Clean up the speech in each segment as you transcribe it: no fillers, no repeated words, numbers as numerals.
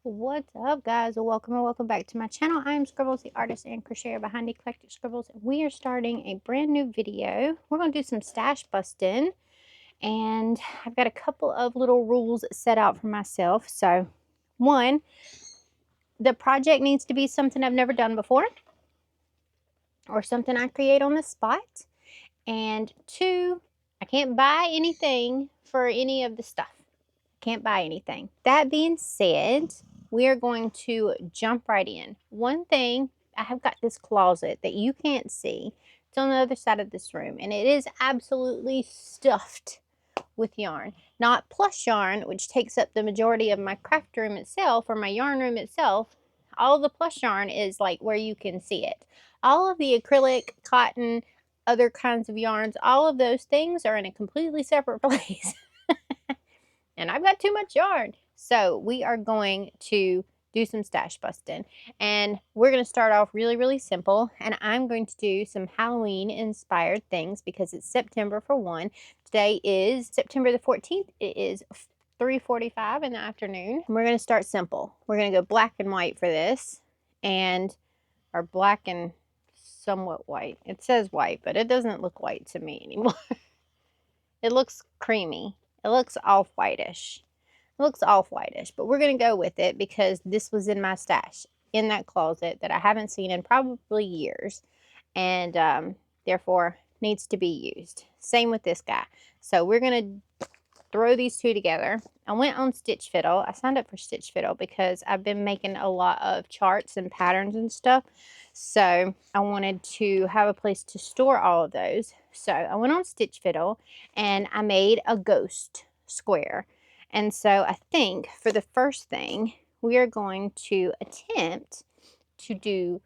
What's up, guys? Welcome or welcome back to my channel. I am Scribbles, the artist and crocheter behind Eclectic Scribbles, and we are starting a brand new video. We're going to do some stash busting, and I've got a couple of little rules set out for myself. So, one, the project needs to be something I've never done before, or something I create on the spot. And two, I can't buy anything for any of the stuff. Can't buy anything. That being said, we are going to jump right in. One thing, I have got this closet that you can't see. It's on the other side of this room, and it is absolutely stuffed with yarn. Not plush yarn, which takes up the majority of my craft room itself, or my yarn room itself. All the plush yarn is like where you can see it. All of the acrylic, cotton, other kinds of yarns, all of those things are in a completely separate place. And I've got too much yarn. So we are going to do some stash busting. And we're going to start off really, really simple. And I'm going to do some Halloween inspired things because it's September for one. Today is September the 14th. It is 3:45 in the afternoon. And we're going to start simple. We're going to go black and white for this. And our black and somewhat white. It says white, but it doesn't look white to me anymore. It looks creamy. It looks off-whitish. It looks off-whitish, but we're going to go with it because this was in my stash in that closet that I haven't seen in probably years, and therefore needs to be used. Same with this guy. So we're going to throw these two together. I went on Stitch Fiddle. I signed up for Stitch Fiddle because I've been making a lot of charts and patterns and stuff. So I wanted to have a place to store all of those. So I went on Stitch Fiddle and I made a ghost square. And so I think for the first thing, we are going to attempt to do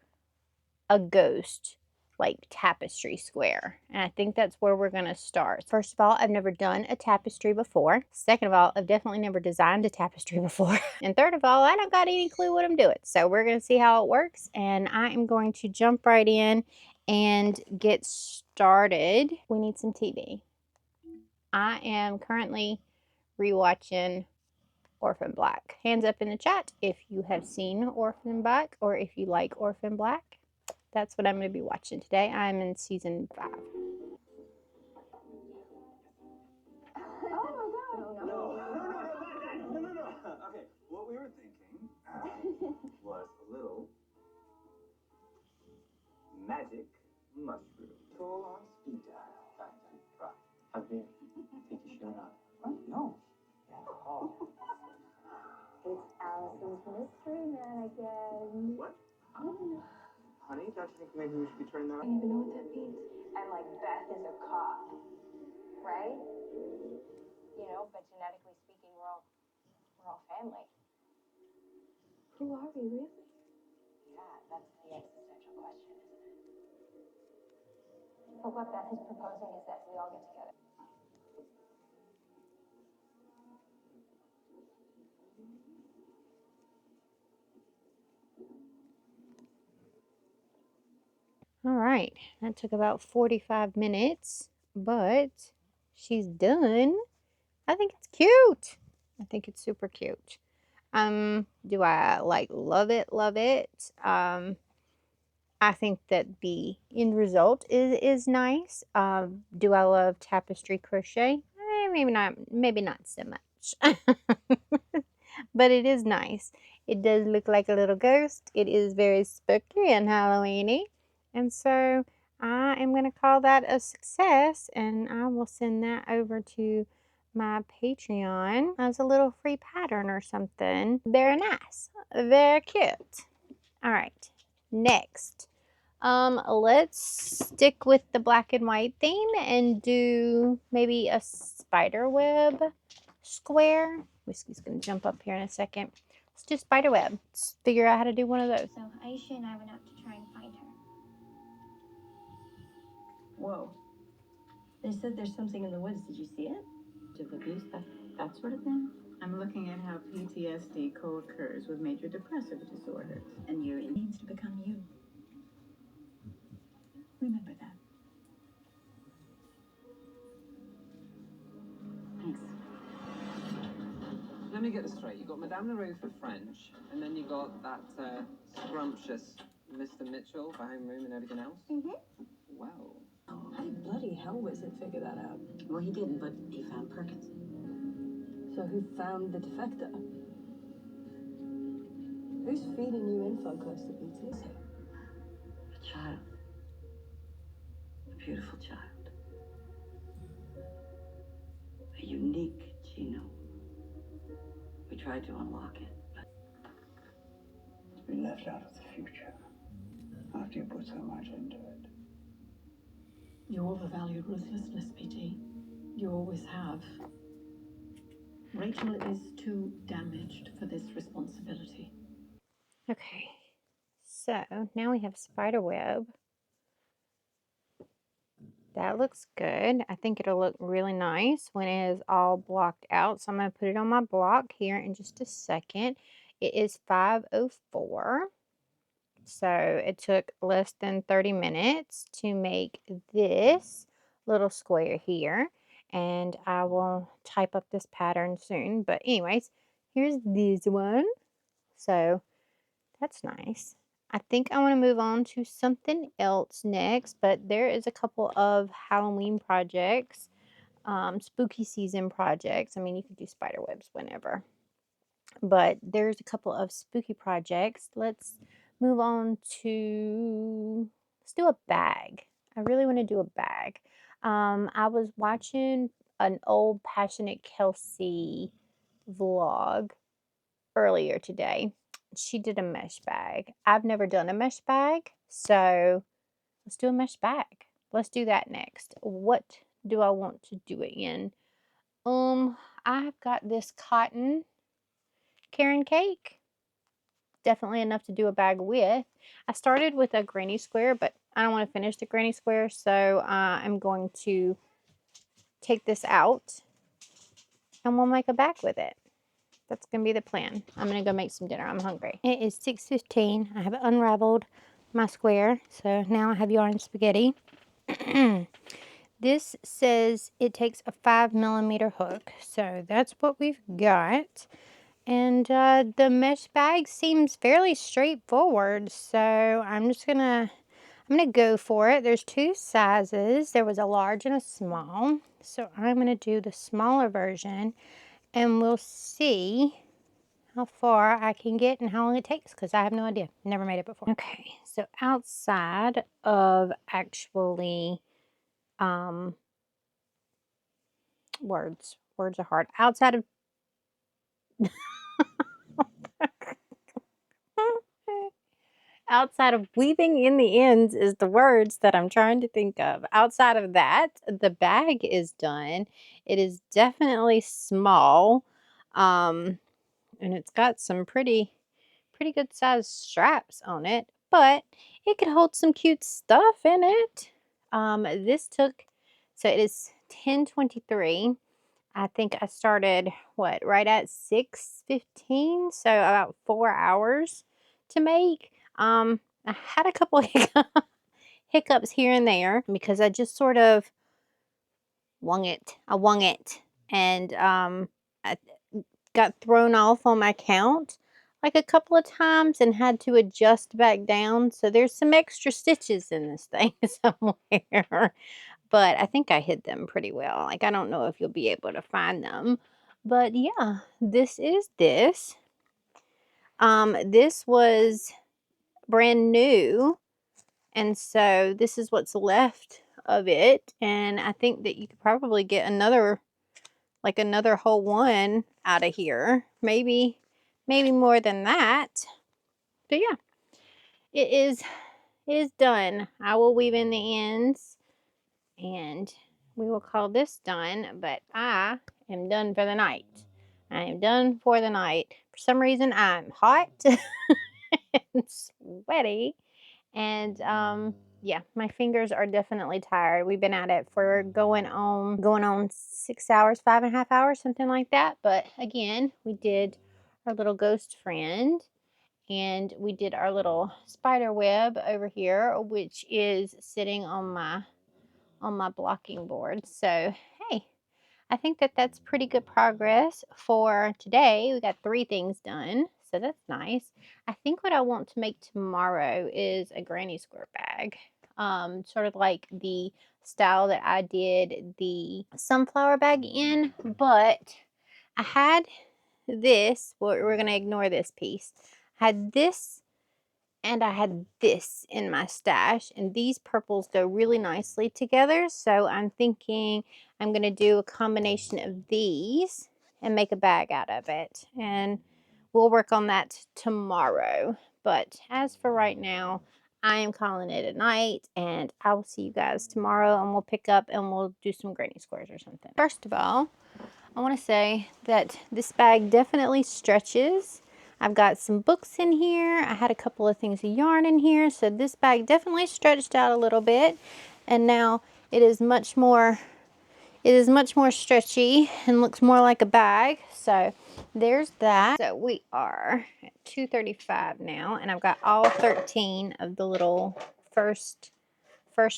a ghost like tapestry square, and I think that's where we're going to start. First of all, I've never done a tapestry before. Second of all, I've definitely never designed a tapestry before. And third of all, I don't got any clue what I'm doing. So we're going to see how it works, and I am going to jump right in and get started. We need some TV. I am currently rewatching Orphan Black. Hands up in the chat if you have seen Orphan Black or if you like Orphan Black. That's what I'm going to be watching today. I'm in season 5. Oh my god! No. Okay, what we were thinking was a little magic mushroom. Full on speed dial. Try. Javier, think you showed up? What? No. Yeah. Oh. It's Allison's mystery man again. What? Honey, don't you think maybe we should be turning that I don't even know what that means. And like Beth is a cop, right? You know, but genetically speaking, we're all family. Who are we really? Yeah, that's the existential question, isn't it? But what Beth is proposing is that we all get together. All right, that took about 45 minutes, but she's done. I think it's cute. I think it's super cute. Do I like love it? Love it. I think that the end result is nice. Do I love tapestry crochet? Maybe not so much. But it is nice. It does look like a little ghost. It is very spooky and Halloweeny. And so I am going to call that a success, and I will send that over to my Patreon as a little free pattern or something. Very nice. Very cute. All right. Next. Let's stick with the black and white theme and do maybe a spider web square. Whiskey's gonna jump up here in a second. Let's do spider web. Let's figure out how to do one of those. So Aisha and I went out to try and find her. Whoa. They said there's something in the woods. Did you see it? Abuse, that sort of thing? I'm looking at how PTSD co-occurs with major depressive disorder. And it needs to become you. Remember that. Thanks. Let me get this straight. You got Madame Leroux for French, and then you got that scrumptious Mr. Mitchell for homeroom and everything else. Wow. How the bloody hell Wizard figure that out? Well, he didn't, but he found Perkins. So who found the defector? Who's feeding you info close to BT? A child. A beautiful child. A unique genome. We tried to unlock it, but It's been left out of the future after you put so much into it. You overvalued ruthlessness, PT. You always have. Rachel is too damaged for this responsibility. Okay, so now we have spider web. That looks good. I think it'll look really nice when it is all blocked out. So I'm going to put it on my block here in just a second. It is 5:04. So it took less than 30 minutes to make this little square here. And I will type up this pattern soon. But anyways, here's this one. So that's nice. I think I want to move on to something else next, but there is a couple of Halloween projects, spooky season projects. I mean, you could do spider webs whenever, but there's a couple of spooky projects. Let's move on to, let's do a bag. I really want to do a bag. I was watching an old Passionate Kelsey vlog earlier today. She did a mesh bag. I've never done a mesh bag, so let's do a mesh bag. Let's do that next. What do I want to do it in? I've got this cotton Karen cake. Definitely enough to do a bag with. I started with a granny square, but I don't want to finish the granny square, so I'm going to take this out and we'll make a bag with it. That's going to be the plan. I'm going to go make some dinner. I'm hungry. It is 6:15. I have unraveled my square. So now I have yarn spaghetti. This says it takes a 5mm hook. So that's what we've got. And the mesh bag seems fairly straightforward. So I'm going to go for it. There's two sizes. There was a large and a small. So I'm going to do the smaller version. And we'll see how far I can get and how long it takes, because I have no idea. Never made it before. Okay, so outside of actually words are hard. Outside of weaving in the ends is the words that I'm trying to think of. Outside of that, the bag is done. It is definitely small, and it's got some pretty good sized straps on it, but it could hold some cute stuff in it. This took, so it is 10:23. I think I started, what, right at 6:15, so about 4 hours to make. I had a couple hiccups here and there because I just sort of wung it. I wung it, and I got thrown off on my count like a couple of times and had to adjust back down. So there's some extra stitches in this thing somewhere, but I think I hid them pretty well. Like, I don't know if you'll be able to find them, but yeah, this is this. This was brand new, and so this is what's left of it. And I think that you could probably get another whole one out of here. Maybe more than that. But yeah, it is done. I will weave in the ends and we will call this done, but I am done for the night. I am done for the night. For some reason, I'm hot and sweaty, and yeah, my fingers are definitely tired. We've been at it for going on 6 hours, 5.5 hours, something like that. But again, we did our little ghost friend, and we did our little spider web over here, which is sitting on my blocking board. So hey, I think that that's pretty good progress for today. We got 3 things done, so that's nice. I think what I want to make tomorrow is a granny square bag, sort of like the style that I did the sunflower bag in, but I had this, we're going to ignore this piece. I had this and I had this in my stash, and these purples go really nicely together, so I'm thinking I'm going to do a combination of these and make a bag out of it, and we'll work on that tomorrow. But as for right now, I am calling it a night, and I will see you guys tomorrow, and we'll pick up and we'll do some granny squares or something. First of all, I want to say that this bag definitely stretches. I've got some books in here. I had a couple of things of yarn in here, so this bag definitely stretched out a little bit, and now it is much more stretchy and looks more like a bag. So there's that. So we are at 2:35 now, and I've got all 13 of the little first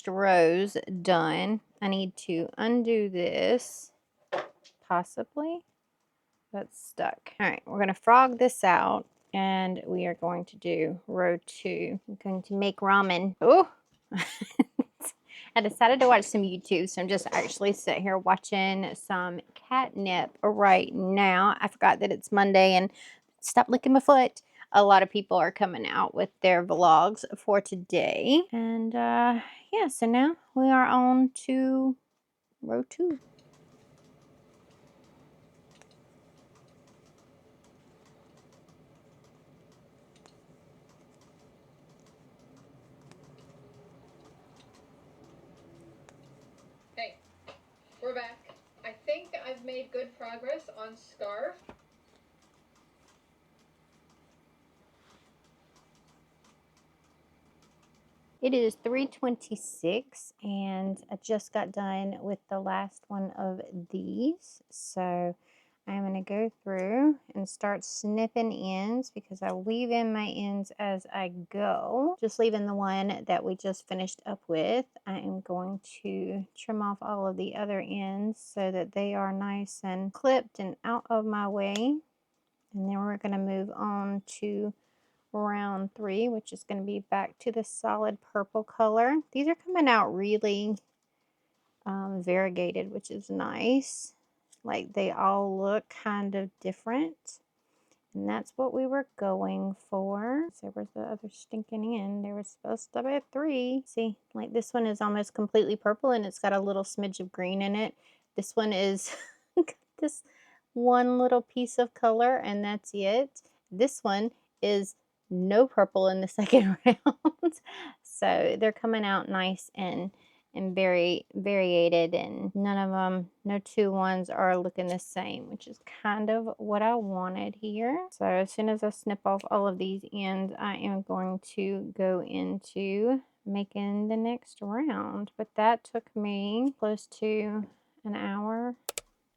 rows done. I need to undo this, possibly. That's stuck. All right, we're going to frog this out, and we are going to do row 2. I'm going to make ramen. Oh, I decided to watch some YouTube, so I'm just actually sitting here watching some catnip right now. I forgot that it's Monday, and stop licking my foot. A lot of people are coming out with their vlogs for today. And yeah, so now we are on to row 2. Hey, we're back. I think I've made good progress on scarf. It is 3:26, and I just got done with the last one of these. So I'm going to go through and start snipping ends because I weave in my ends as I go. Just leaving the one that we just finished up with. I am going to trim off all of the other ends so that they are nice and clipped and out of my way. And then we're going to move on to round 3, which is going to be back to the solid purple color. These are coming out really variegated, which is nice. Like they all look kind of different, and that's what we were going for. So where's the other stinking end? There was supposed to be 3. See, like this one is almost completely purple, and it's got a little smidge of green in it. This one is this one little piece of color, and that's it. This one is no purple in the second round. So they're coming out nice and very variated, and none of them, no 2 ones are looking the same, which is kind of what I wanted here. So as soon as I snip off all of these ends, I am going to go into making the next round. But that took me close to an hour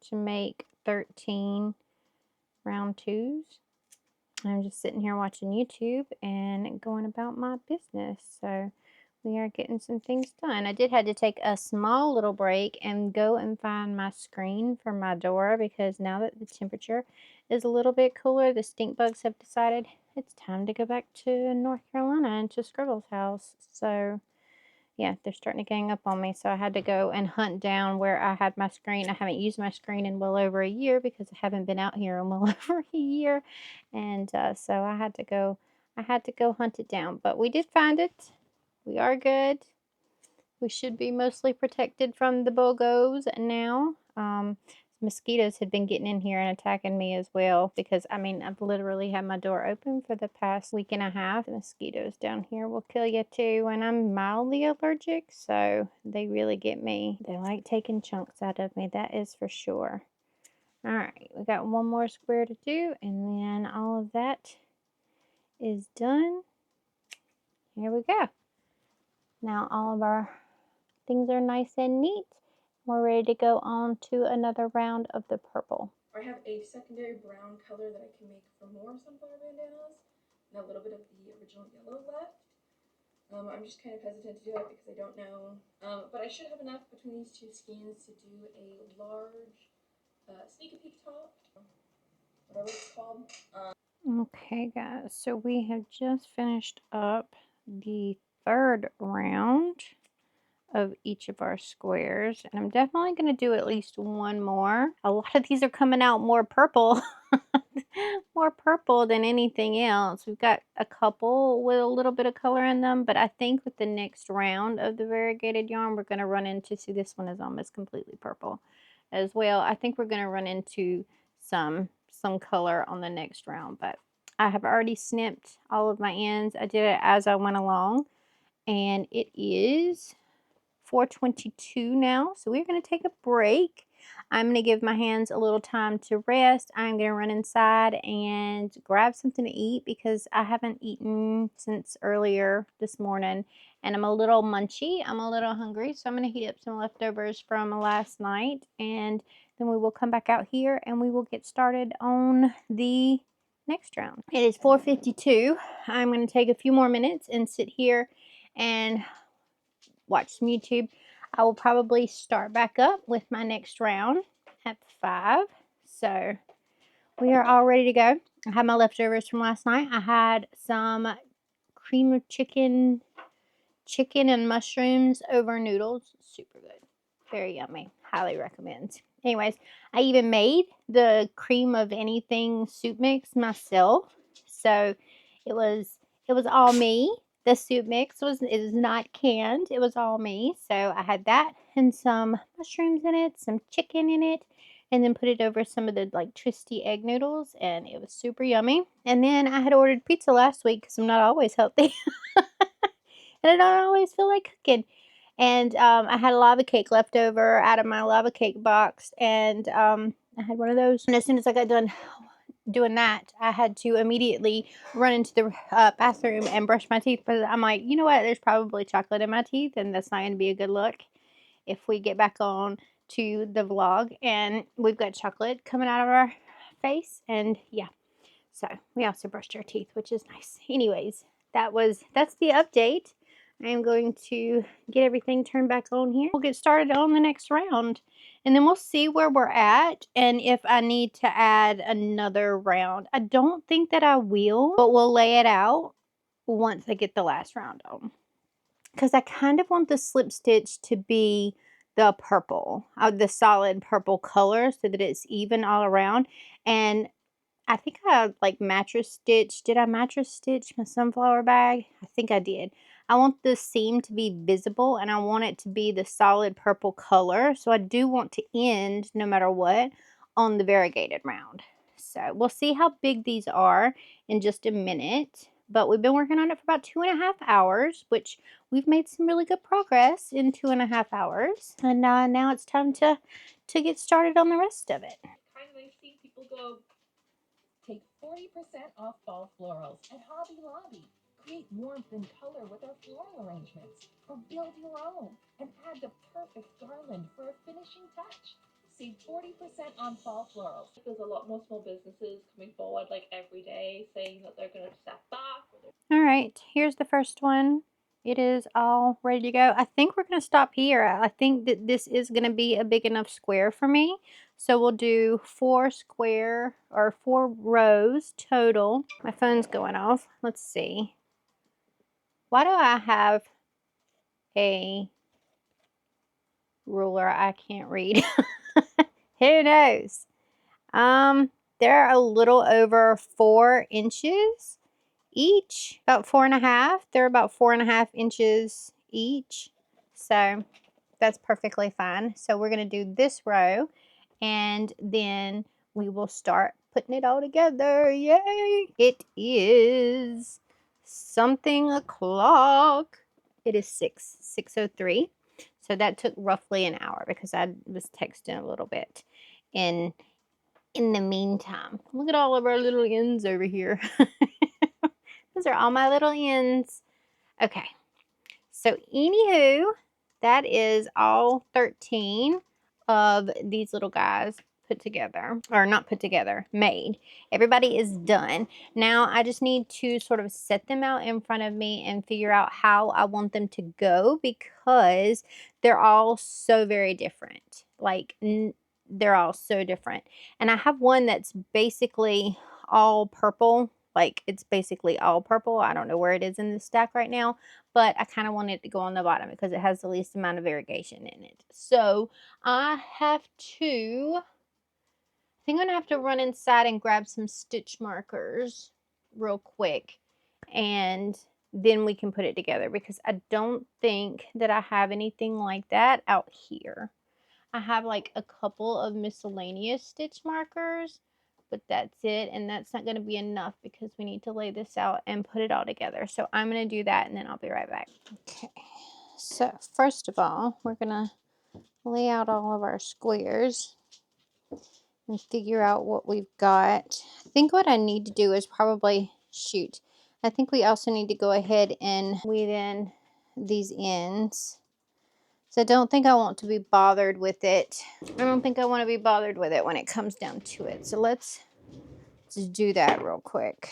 to make 13 round 2s. I'm just sitting here watching YouTube and going about my business. So we are getting some things done. I did have to take a small little break and go and find my screen for my door, because now that the temperature is a little bit cooler, the stink bugs have decided it's time to go back to North Carolina and to Scribbles' house. So yeah, they're starting to gang up on me, so I had to go and hunt down where I had my screen. I haven't used my screen in well over a year because I haven't been out here in well over a year, and so I had to go hunt it down. But we did find it. We are good. We should be mostly protected from the BOGOs now. Mosquitoes had been getting in here and attacking me as well, because I mean, I've literally had my door open for the past week and a half. The mosquitoes down here will kill you too, and I'm mildly allergic, so they really get me. They like taking chunks out of me, that is for sure. All right, we got one more square to do, and then all of that is done. Here we go. Now all of our things are nice and neat. We're ready to go on to another round of the purple. I have a secondary brown color that I can make for more sunflower bandanas, and a little bit of the original yellow left. I'm just kind of hesitant to do it because I don't know, but I should have enough between these 2 skeins to do a large sneak a peek top, whatever it's called. Okay, guys, so we have just finished up the third round of each of our squares, and I'm definitely going to do at least one more. A lot of these are coming out more purple. More purple than anything else. We've got a couple with a little bit of color in them, but I think with the next round of the variegated yarn, we're going to run into, see, this one is almost completely purple as well. I think we're going to run into some color on the next round, but I have already snipped all of my ends. I did it as I went along, and it is 4:22 now, so we're going to take a break. I'm going to give my hands a little time to rest. I'm going to run inside and grab something to eat because I haven't eaten since earlier this morning, and I'm a little munchy. I'm a little hungry, so I'm going to heat up some leftovers from last night, and then we will come back out here and we will get started on the next round. It is 4:52. I'm going to take a few more minutes and sit here and watch some YouTube. I will probably start back up with my next round at 5. So we are all ready to go. I have my leftovers from last night. I had some cream of chicken and mushrooms over noodles. Super good. Very yummy. Highly recommend. Anyways, I even made the cream of anything soup mix myself. So it was all me. The soup mix is not canned. It was all me. So I had that and some mushrooms in it, some chicken in it, and then put it over some of the like twisty egg noodles, and it was super yummy. And then I had ordered pizza last week because I'm not always healthy. And I don't always feel like cooking. And I had a lava cake left over out of my lava cake box, and I had one of those. And as soon as I got done doing that, I had to immediately run into the bathroom and brush my teeth. But I'm like, you know what? There's probably chocolate in my teeth, and that's not going to be a good look if we get back on to the vlog and we've got chocolate coming out of our face. And yeah, so we also brushed our teeth, which is nice. Anyways, that's the update. I am going to get everything turned back on here. We'll get started on the next round, and then we'll see where we're at and if I need to add another round. I don't think that I will, but we'll lay it out once I get the last round on, because I kind of want the slip stitch to be the purple, the solid purple color, so that it's even all around. And I think I like mattress stitch. Did I mattress stitch my sunflower bag? I think I did. I want the seam to be visible, and I want it to be the solid purple color. So I do want to end, no matter what, on the variegated round. So we'll see how big these are in just a minute. But we've been working on it for about 2.5 hours, which we've made some really good progress in 2.5 hours. And now it's time to get started on the rest of it. Kind of nice seeing people go. Take 40% off fall florals at Hobby Lobby. Create warmth and color with our floral arrangements, or build your own and add the perfect garland for a finishing touch. Save 40% on fall florals. There's a lot more small businesses coming forward like every day saying that they're going to step back. All right, here's the first one. It is all ready to go. I think we're going to stop here. I think that this is going to be a big enough square for me. So we'll do 4 rows total. My phone's going off. Let's see. Why do I have a ruler I can't read? Who knows? They're a little over 4 inches each, about 4.5. They're about 4.5 inches each. So that's perfectly fine. So we're going to do this row, and then we will start putting it all together. Yay! It is something o'clock. It is 6:03. So that took roughly an hour because I was texting a little bit in the meantime. Look at all of our little ends over here. Those are all my little ends. Okay. So anywho, that is all 13 of these little guys put together, or not put together, made. Everybody is done. Now I just need to sort of set them out in front of me and figure out how I want them to go, because they're all so very different. Like they're all so different. And I have one that's basically all purple. Like, it's basically all purple. I don't know where it is in the stack right now, but I kind of want it to go on the bottom because it has the least amount of variegation in it. So I have to, I think I'm gonna have to run inside and grab some stitch markers real quick, and then we can put it together, because I don't think that I have anything like that out here. I have like a couple of miscellaneous stitch markers, but that's it. And that's not going to be enough because we need to lay this out and put it all together. So I'm going to do that and then I'll be right back. Okay. So first of all, we're going to lay out all of our squares and figure out what we've got. I think what I need to do is probably, shoot, I think we also need to go ahead and weave in these ends. So I don't think I want to be bothered with it. I don't think I want to be bothered with it when it comes down to it. So let's just do that real quick.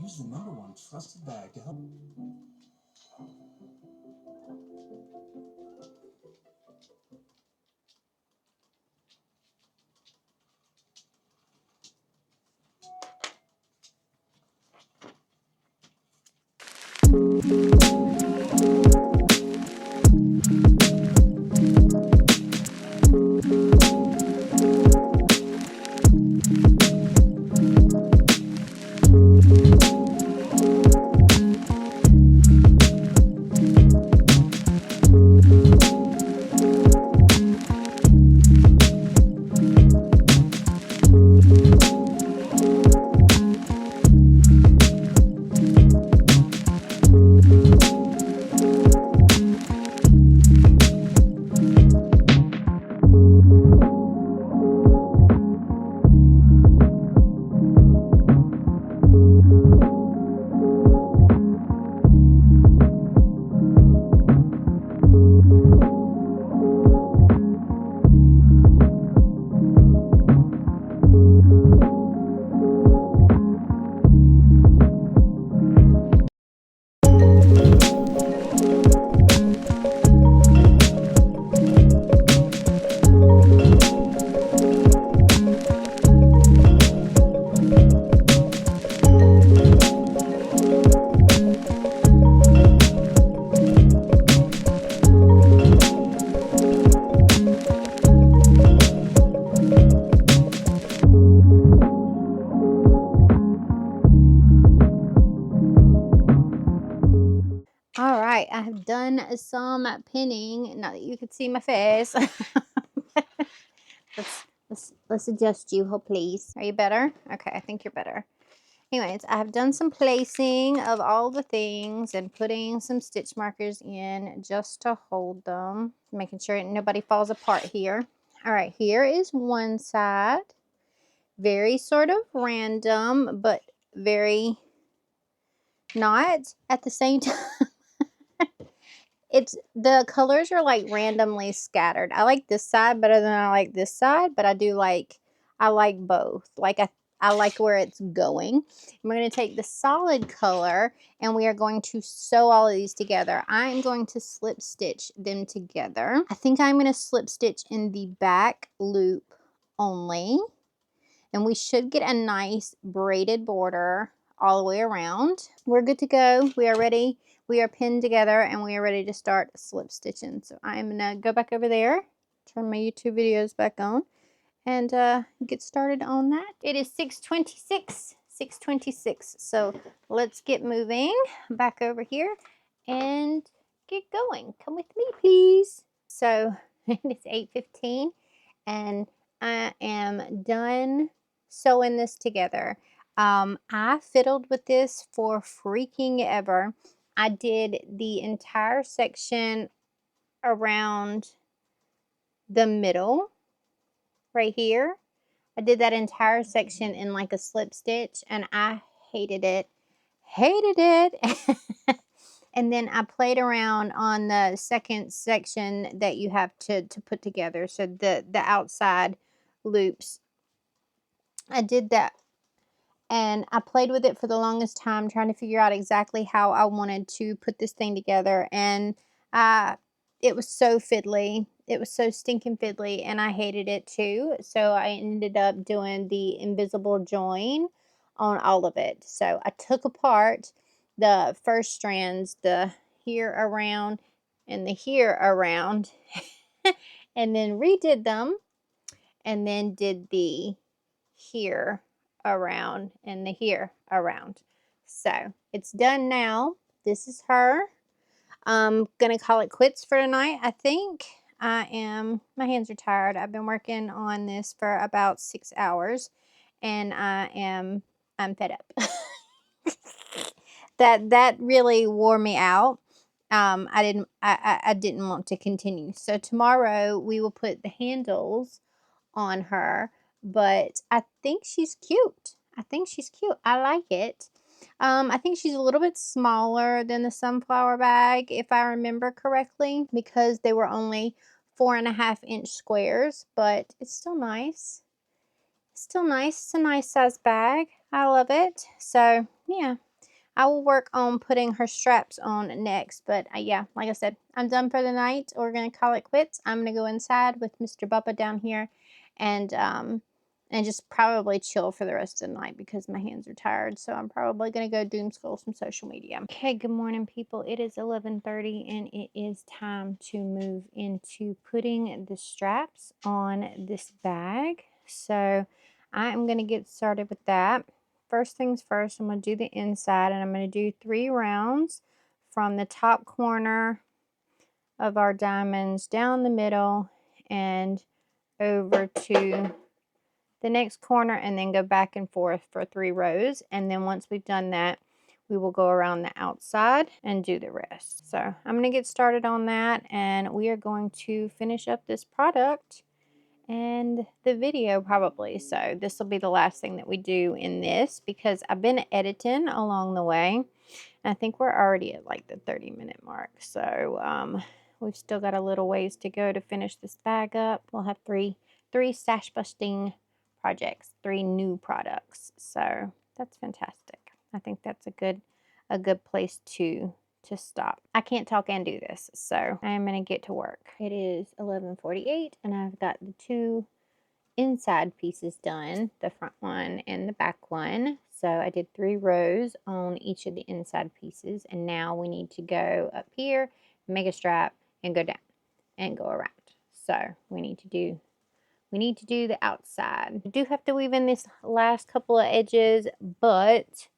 Use the #1 trusted bag to help. All right, I have done some pinning. Not that you could see my face. let's adjust you, please. Are you better? Okay, I think you're better. Anyways, I have done some placing of all the things and putting some stitch markers in just to hold them, making sure nobody falls apart here. All right, here is one side. Very sort of random, but very not at the same time. It's the colors are like randomly scattered. I like this side better than I like this side, but I like both. Like I like where it's going. We're going to take the solid color and we are going to sew all of these together. I'm going to slip stitch them together. I think I'm going to slip stitch in the back loop only. And we should get a nice braided border all the way around. We're good to go. We are ready. We are pinned together and we are ready to start slip stitching. So I'm gonna go back over there, turn my YouTube videos back on, and get started on that. It is 6:26. So let's get moving back over here and get going. Come with me, please. So it's 8:15 and I am done sewing this together. I fiddled with this for freaking ever. I did the entire section around the middle right here. I did that entire section in like a slip stitch and I hated it. Hated it. And then I played around on the second section that you have to put together. So the outside loops I did that. And I played with it for the longest time, trying to figure out exactly how I wanted to put this thing together. And it was so fiddly. It was so stinking fiddly, and I hated it too. So I ended up doing the invisible join on all of it. So I took apart the first strands, the here around and the here around, and then redid them, and then did the here around and the here around. So it's done now. This is her. I'm gonna call it quits for tonight. I think my hands are tired. I've been working on this for about 6 hours, and I'm fed up. that really wore me out. I didn't want to continue. So tomorrow we will put the handles on her, but I think she's cute. I think she's cute. I like it. I think she's a little bit smaller than the sunflower bag, if I remember correctly, because they were only 4.5-inch squares, but it's still nice. It's still nice. It's a nice size bag. I love it. So yeah, I will work on putting her straps on next. But yeah, like I said, I'm done for the night. We're going to call it quits. I'm going to go inside with Mr. Bubba down here and just probably chill for the rest of the night because my hands are tired. So I'm probably going to go doom scroll some social media. Okay, good morning, people. It is 11:30 and it is time to move into putting the straps on this bag. So I am going to get started with that. First things first, I'm going to do the inside, and I'm going to do 3 rounds from the top corner of our diamonds down the middle and over to the next corner, and then go back and forth for 3 rows. And then once we've done that, we will go around the outside and do the rest. So I'm going to get started on that, and we are going to finish up this product and the video probably. So this will be the last thing that we do in this, because I've been editing along the way. I think we're already at like the 30-minute mark. So we've still got a little ways to go to finish this bag up. We'll have three stash busting projects, 3 new products. So that's fantastic. I think that's a good place to stop. I can't talk and do this, so I am going to get to work. It is 11:48 and I've got the 2 inside pieces done, the front one and the back one. So I did 3 rows on each of the inside pieces, and now we need to go up here, make a strap, and go down and go around. So we need to do the outside. I do have to weave in this last couple of edges, but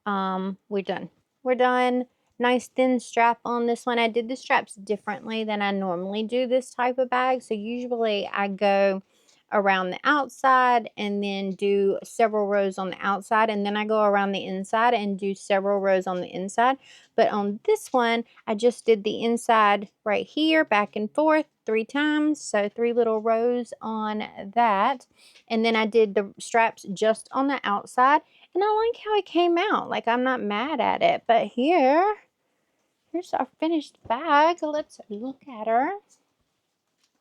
we're done. We're done. Nice thin strap on this one. I did the straps differently than I normally do this type of bag. So usually I go around the outside and then do several rows on the outside, and then I go around the inside and do several rows on the inside. But on this one, I just did the inside right here, back and forth 3 times, so 3 little rows on that. And then I did the straps just on the outside, and I like how it came out. Like, I'm not mad at it. But here's our finished bag. Let's look at her.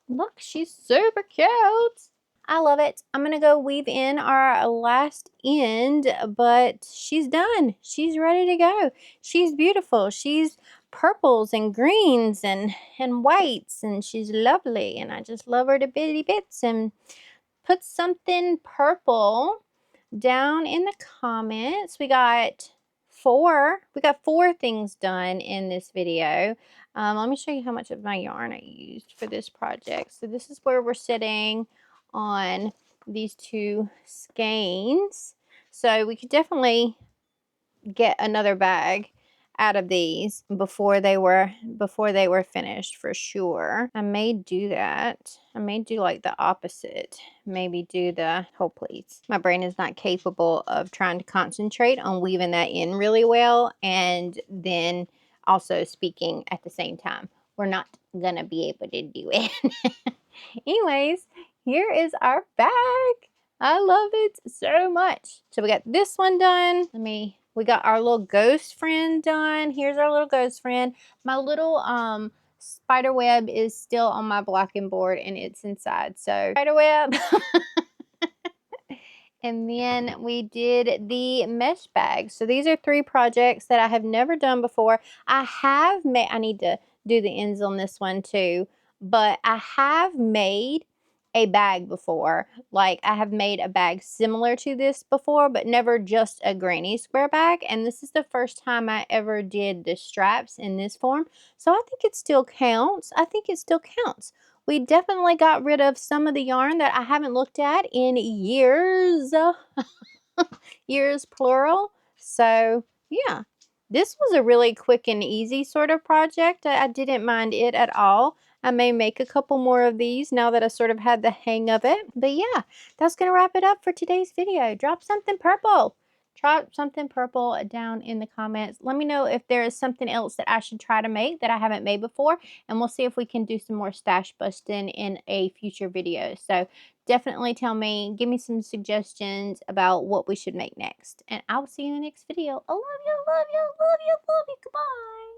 Look, she's super cute. I love it. I'm going to go weave in our last end, but she's done. She's ready to go. She's beautiful. She's purples and greens and whites, and she's lovely, and I just love her to bitty bits. And put something purple down in the comments. We got 4 things done in this video. Let me show you how much of my yarn I used for this project. So this is where we're sitting on these 2 skeins. So we could definitely get another bag out of these before they were finished, for sure. I may do that. I may do like the opposite. Maybe do the whole pleats. My brain is not capable of trying to concentrate on weaving that in really well and then also speaking at the same time. We're not gonna be able to do it. Anyways, here is our bag. I love it so much. So we got this one done. We got our little ghost friend done. Here's our little ghost friend. My little spider web is still on my blocking board and it's inside. So spider web. And then we did the mesh bags. So these are 3 projects that I have never done before. I have made, I need to do the ends on this one too, but I have made a bag before. Like I have made a bag similar to this before, but never just a granny square bag. And this is the first time I ever did the straps in this form. So I think it still counts. I think it still counts. We definitely got rid of some of the yarn that I haven't looked at in years. Years plural. So yeah, this was a really quick and easy sort of project. I didn't mind it at all. I may make a couple more of these now that I sort of had the hang of it. But yeah, that's going to wrap it up for today's video. Drop something purple. Drop something purple down in the comments. Let me know if there is something else that I should try to make that I haven't made before. And we'll see if we can do some more stash busting in a future video. So definitely tell me, give me some suggestions about what we should make next. And I will see you in the next video. I love you, love you, love you, love you. Goodbye.